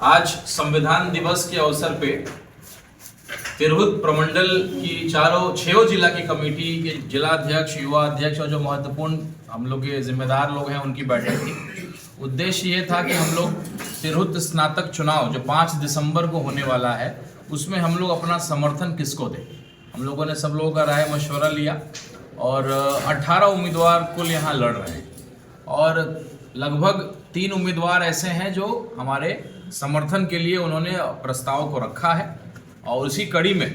आज संविधान दिवस के अवसर पे तिरहुत प्रमंडल की छह जिला की कमेटी के जिला अध्यक्ष, युवा अध्यक्ष और जो महत्वपूर्ण हम लोग के जिम्मेदार लोग हैं उनकी बैठक थी। उद्देश्य ये था कि हम लोग तिरहुत स्नातक चुनाव जो 5 दिसंबर को होने वाला है उसमें हम लोग अपना समर्थन किसको दें। हम लोगों ने सब लोगों का राय मशवरा लिया और 18 उम्मीदवार कुल यहाँ लड़ रहे हैं और लगभग 3 उम्मीदवार ऐसे हैं जो हमारे समर्थन के लिए उन्होंने प्रस्ताव को रखा है। और उसी कड़ी में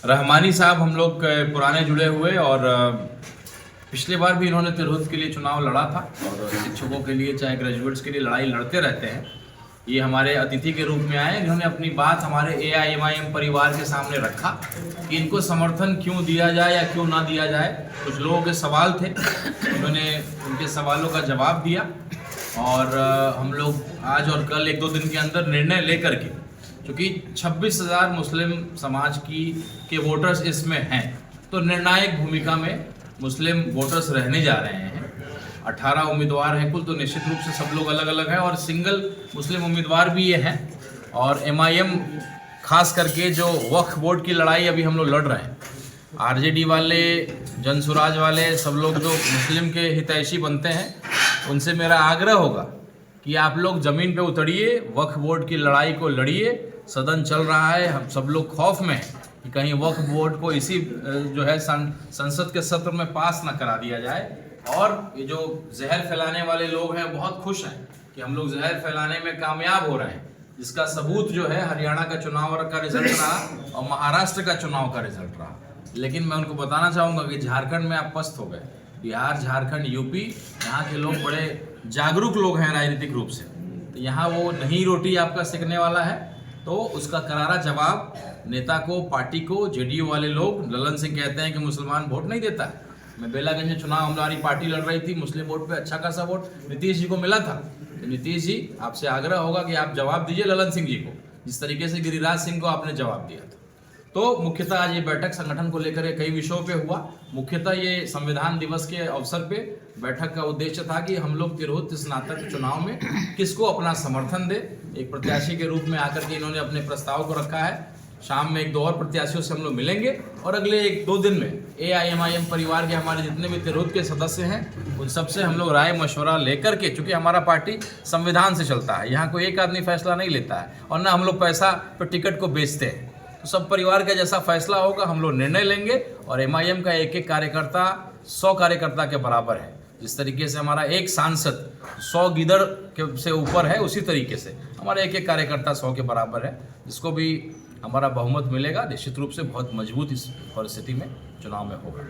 रहमानी साहब हम लोग पुराने जुड़े हुए और पिछले बार भी इन्होंने तिरहुत के लिए चुनाव लड़ा था और शिक्षकों के लिए चाहे ग्रेजुएट्स के लिए लड़ाई लड़ते रहते हैं। ये हमारे अतिथि के रूप में आए, इन्होंने अपनी बात हमारे AIMIM परिवार के सामने रखा कि इनको समर्थन क्यों दिया जाए या क्यों ना दिया जाए। कुछ लोगों के सवाल थे, उन्होंने उनके सवालों का जवाब दिया और हम लोग आज और कल 1-2 दिन के अंदर निर्णय लेकर के, क्योंकि 26,000 मुस्लिम समाज के वोटर्स इसमें हैं तो निर्णायक भूमिका में मुस्लिम वोटर्स रहने जा रहे हैं। 18 उम्मीदवार हैं कुल, तो निश्चित रूप से सब लोग अलग अलग हैं और सिंगल मुस्लिम उम्मीदवार भी ये हैं। और MIM खास करके जो वक्फ बोर्ड की लड़ाई अभी हम लोग लड़ रहे हैं, RJD वाले, जनसुराज वाले सब लोग जो मुस्लिम के हितैषी बनते हैं, उनसे मेरा आग्रह होगा कि आप लोग ज़मीन पे उतरिए, वक्फ बोर्ड की लड़ाई को लड़िए। सदन चल रहा है, हम सब लोग खौफ में हैं कि कहीं वक्फ बोर्ड को इसी जो है संसद के सत्र में पास ना करा दिया जाए। और ये जो जहर फैलाने वाले लोग हैं बहुत खुश हैं कि हम लोग जहर फैलाने में कामयाब हो रहे हैं, जिसका सबूत जो है हरियाणा का चुनाव का रिजल्ट रहा और महाराष्ट्र का चुनाव का रिजल्ट रहा। लेकिन मैं उनको बताना चाहूँगा कि झारखंड में आप पस्त हो गए। बिहार, झारखंड, यूपी, यहाँ के लोग बड़े जागरूक लोग हैं राजनीतिक रूप से, तो यहाँ वो नहीं रोटी आपका सेकने वाला है। तो उसका करारा जवाब नेता को, पार्टी को, JDU वाले लोग, ललन सिंह कहते हैं कि मुसलमान वोट नहीं देता है। मैं बेलागंज में चुनाव हमारी पार्टी लड़ रही थी, मुस्लिम वोट पे अच्छा खासा वोट नीतीश जी को मिला था। तो नीतीश जी, आपसे आग्रह होगा कि आप जवाब दीजिए ललन सिंह जी को, जिस तरीके से गिरिराज सिंह को आपने जवाब दिया था। तो मुख्यतः आज ये बैठक संगठन को लेकर कई विषयों पे हुआ। मुख्यतः ये संविधान दिवस के अवसर पे बैठक का उद्देश्य था कि हम लोग तिरहुत स्नातक चुनाव में किसको अपना समर्थन दे। एक प्रत्याशी के रूप में आकर के इन्होंने अपने प्रस्ताव को रखा है। शाम में 1-2 और प्रत्याशियों से हम लोग मिलेंगे और अगले 1-2 दिन में AIMIM परिवार के हमारे जितने भी तिरहुत के सदस्य हैं उन सबसे हम लोग राय मशवरा लेकर के, चूँकि हमारा पार्टी संविधान से चलता है, यहाँ कोई एक आदमी फैसला नहीं लेता है और ना हम लोग पैसा पर टिकट को बेचते हैं। तो सब परिवार का जैसा फैसला होगा हम लोग निर्णय लेंगे और MIM का एक कार्यकर्ता 100 कार्यकर्ता के बराबर है। जिस तरीके से हमारा एक सांसद 100 गीदड़ के से ऊपर है, उसी तरीके से हमारा एक कार्यकर्ता 100 के बराबर है। जिसको भी हमारा बहुमत मिलेगा निश्चित रूप से बहुत मजबूत इस परिस्थिति में चुनाव में होगा।